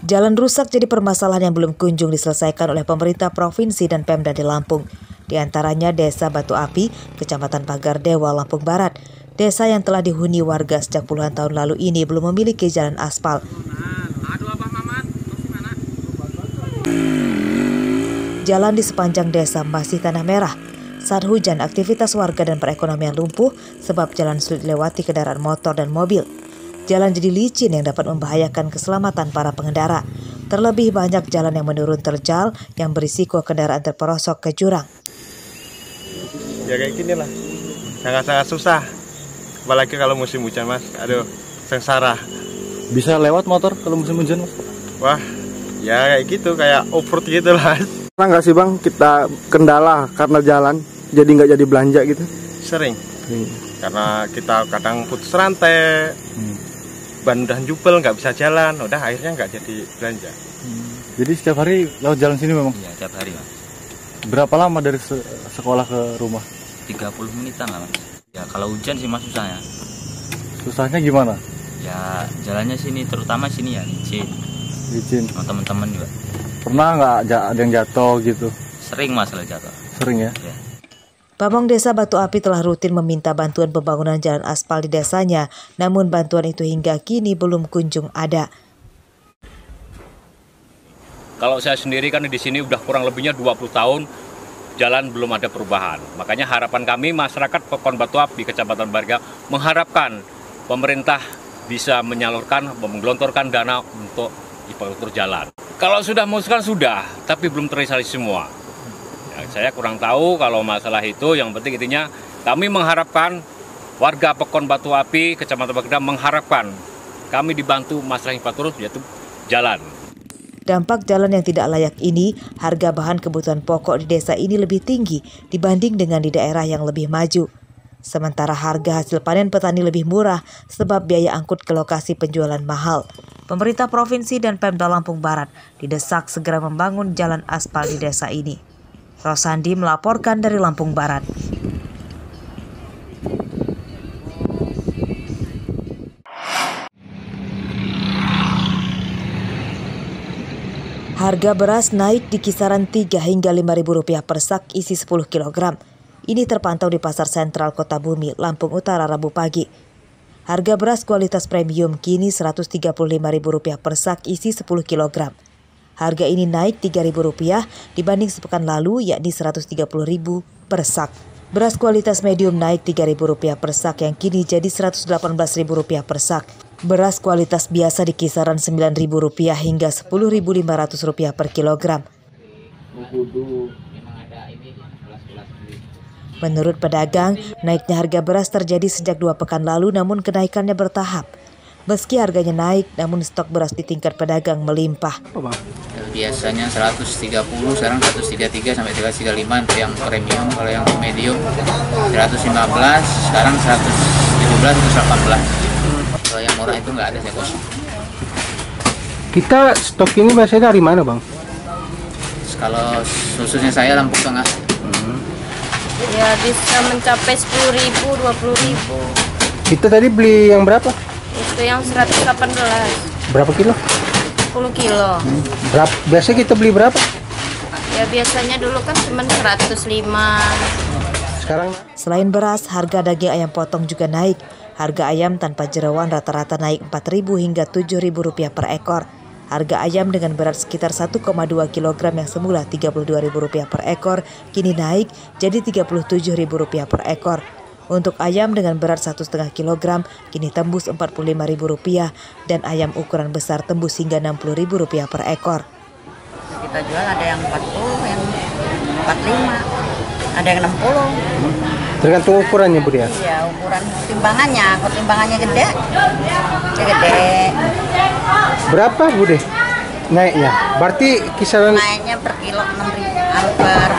Jalan rusak jadi permasalahan yang belum kunjung diselesaikan oleh pemerintah provinsi dan Pemda di Lampung. Di antaranya Desa Batu Api, Kecamatan Pagar Dewa, Lampung Barat. Desa yang telah dihuni warga sejak puluhan tahun lalu ini belum memiliki jalan aspal. Jalan di sepanjang desa masih tanah merah. Saat hujan, aktivitas warga dan perekonomian lumpuh sebab jalan sulit dilewati kendaraan motor dan mobil. Jalan jadi licin yang dapat membahayakan keselamatan para pengendara. Terlebih banyak jalan yang menurun terjal yang berisiko kendaraan terperosok ke jurang. Ya kayak gini lah, sangat-sangat susah. Apalagi kalau musim hujan, Mas. Aduh, sengsara. Bisa lewat motor kalau musim hujan, Mas? Wah, ya kayak gitu, kayak off-road gitu lah. Pernah nggak sih Bang kita kendala karena jalan, jadi nggak jadi belanja gitu? Sering. Karena kita kadang putus rantai. Ban udah jubel, nggak bisa jalan, udah akhirnya nggak jadi belanja. Jadi setiap hari lewat jalan sini memang? Iya, setiap hari, Mas. Berapa lama dari sekolah ke rumah? 30 menitan lah, Mas. Ya kalau hujan sih Mas susahnya. Susahnya gimana? Ya jalannya sini, terutama sini ya licin. Licin. Sama teman-teman juga. Pernah nggak ada yang jatuh gitu? Sering Mas kalau jatuh. Sering ya? Ya. Pamong Desa Batu Api telah rutin meminta bantuan pembangunan jalan aspal di desanya, namun bantuan itu hingga kini belum kunjung ada. Kalau saya sendiri kan di sini udah kurang lebihnya 20 tahun, jalan belum ada perubahan. Makanya harapan kami masyarakat Pekon Batu Api, Kecamatan Barga, mengharapkan pemerintah bisa menyalurkan, menggelontorkan dana untuk infrastruktur jalan. Kalau sudah mengusulkan sudah, tapi belum terrealisasi semua. Saya kurang tahu kalau masalah itu, yang penting intinya kami mengharapkan warga Pekon Batu Api, Kecamatan Bagda mengharapkan kami dibantu masalah infrastruktur yaitu jalan. Dampak jalan yang tidak layak ini, harga bahan kebutuhan pokok di desa ini lebih tinggi dibanding dengan di daerah yang lebih maju. Sementara harga hasil panen petani lebih murah sebab biaya angkut ke lokasi penjualan mahal. Pemerintah provinsi dan Pemda Lampung Barat didesak segera membangun jalan aspal di desa ini. Rosandi melaporkan dari Lampung Barat. Harga beras naik di kisaran 3 hingga Rp5.000 per sak isi 10 kg. Ini terpantau di Pasar Sentral Kota Bumi, Lampung Utara, Rabu pagi. Harga beras kualitas premium kini Rp135.000 per sak isi 10 kg. Harga ini naik Rp3.000 dibanding sepekan lalu, yakni Rp130.000 per sak. Beras kualitas medium naik Rp3.000 per sak yang kini jadi Rp118.000 per sak. Beras kualitas biasa di kisaran Rp9.000 hingga Rp10.500 per kilogram. Menurut pedagang, naiknya harga beras terjadi sejak 2 pekan lalu, namun kenaikannya bertahap. Meski harganya naik, namun stok beras di tingkat pedagang melimpah. Biasanya 130, sekarang 133 sampai 135 untuk yang premium. Kalau yang medium 115, sekarang 117, 118. Kalau yang murah itu nggak ada, saya kosong. Kita stok ini biasanya dari mana Bang? Kalau khususnya saya Lampung Tengah. Ya bisa mencapai 10.000, 20.000. Kita tadi beli yang berapa? Itu yang 118. Berapa kilo? 10 kilo. Biasanya kita beli berapa? Ya biasanya dulu kan cuma 105. Sekarang? Selain beras, harga daging ayam potong juga naik. Harga ayam tanpa jeroan rata-rata naik Rp4.000 hingga Rp7.000 per ekor. Harga ayam dengan berat sekitar 1,2 kg yang semula Rp32.000 per ekor, kini naik jadi Rp37.000 per ekor. Untuk ayam dengan berat 1,5 kg, kini tembus Rp45.000 dan ayam ukuran besar tembus hingga Rp60.000 per ekor. Kita jual ada yang 40, yang 45, ada yang 60. Tergantung ukurannya Bu ya? Iya, ukuran timbangannya. Kalau timbangannya gede, ya gede. Berapa Bu deh naiknya? Berarti kisaran naiknya per kilo 6.000, per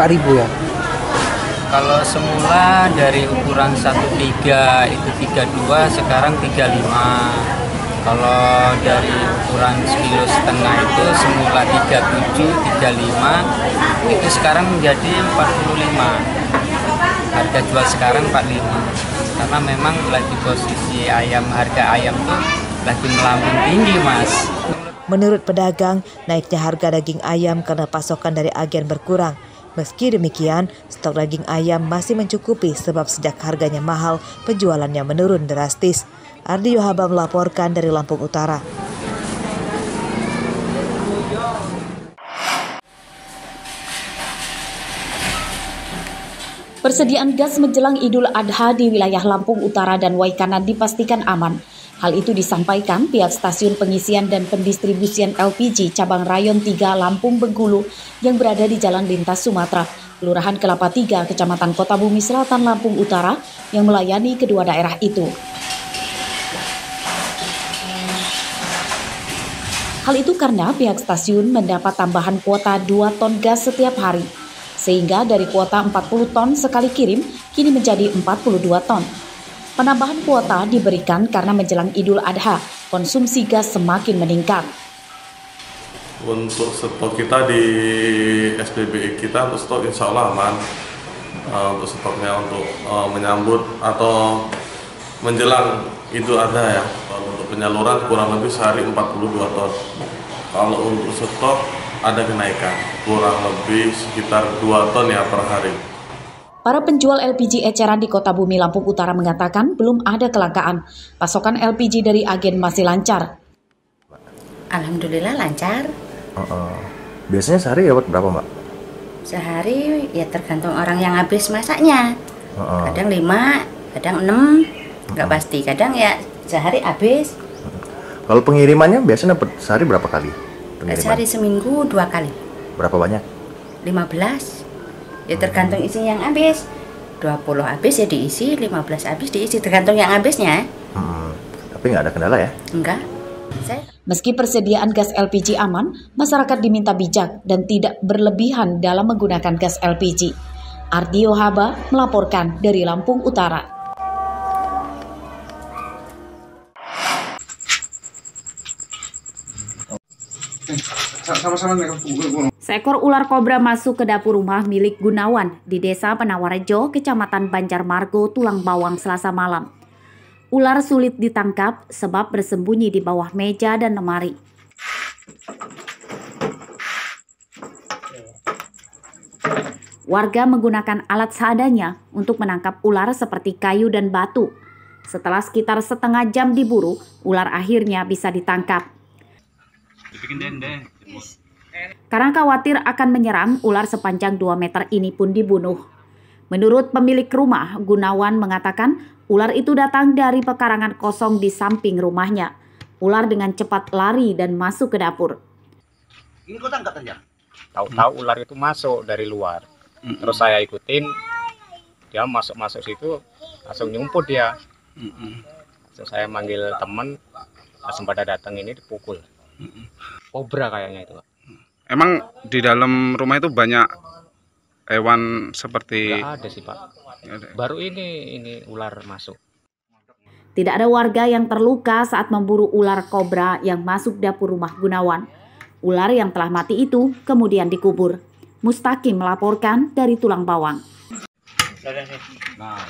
4.000. 4.000 ya? Kalau semula dari ukuran 13 itu 32, sekarang 35. Kalau dari ukuran 1,5 kilo itu semula 37, 35, itu sekarang menjadi 45. Harga jual sekarang 45. Karena memang lagi posisi harga ayam tuh lagi melambung tinggi, Mas. Menurut pedagang, naiknya harga daging ayam karena pasokan dari agen berkurang. Meski demikian, stok daging ayam masih mencukupi sebab sejak harganya mahal, penjualannya menurun drastis. Ardi Yohaba melaporkan dari Lampung Utara. Persediaan gas menjelang Idul Adha di wilayah Lampung Utara dan Waikanan dipastikan aman. Hal itu disampaikan pihak stasiun pengisian dan pendistribusian LPG cabang Rayon 3 Lampung Bengkulu yang berada di Jalan Lintas Sumatera, Kelurahan Kelapa 3, Kecamatan Kota Bumi Selatan, Lampung Utara yang melayani kedua daerah itu. Hal itu karena pihak stasiun mendapat tambahan kuota 2 ton gas setiap hari. Sehingga dari kuota 40 ton sekali kirim, kini menjadi 42 ton. Penambahan kuota diberikan karena menjelang Idul Adha, konsumsi gas semakin meningkat. Untuk stok kita di SPBI kita, untuk stok insya Allah aman. Untuk stoknya untuk menyambut atau menjelang Idul Adha ya. Untuk penyaluran kurang lebih sehari 42 ton. Kalau untuk stok ada kenaikan, kurang lebih sekitar 2 ton ya per hari. Para penjual LPG eceran di Kota Bumi Lampung Utara mengatakan belum ada kelangkaan. Pasokan LPG dari agen masih lancar. Alhamdulillah lancar. Biasanya sehari dapat berapa, Mbak? Sehari ya tergantung orang yang habis masaknya. Kadang 5, kadang 6, nggak pasti. Kadang ya sehari habis. Kalau pengirimannya biasanya dapat sehari berapa kali? Sehari seminggu 2 kali. Berapa banyak? 15. Ya tergantung isi yang habis. 20 habis ya diisi, 15 habis diisi, tergantung yang habisnya. Tapi nggak ada kendala ya? Enggak. Meski persediaan gas LPG aman, masyarakat diminta bijak dan tidak berlebihan dalam menggunakan gas LPG. Ardi Yohaba melaporkan dari Lampung Utara. Seekor ular kobra masuk ke dapur rumah milik Gunawan di Desa Penawarejo, Kecamatan Banjarmargo, Tulang Bawang, Selasa malam. Ular sulit ditangkap sebab bersembunyi di bawah meja dan lemari. Warga menggunakan alat seadanya untuk menangkap ular seperti kayu dan batu. Setelah sekitar setengah jam diburu, ular akhirnya bisa ditangkap. Karena khawatir akan menyerang, ular sepanjang 2 meter ini pun dibunuh. Menurut pemilik rumah, Gunawan mengatakan ular itu datang dari pekarangan kosong di samping rumahnya. Ular dengan cepat lari dan masuk ke dapur. Ini kok tangkap aja? Tahu-tahu ular itu masuk dari luar. Terus saya ikutin, dia masuk situ, langsung nyumput dia. Langsung saya manggil teman, langsung pada datang ini dipukul. Kobra kayaknya itu, Pak. Emang di dalam rumah itu banyak hewan seperti? Nggak ada sih, Pak. Baru ini ular masuk. Tidak ada warga yang terluka saat memburu ular kobra yang masuk dapur rumah Gunawan. Ular yang telah mati itu kemudian dikubur. Mustaqim melaporkan dari Tulang Bawang. Nah.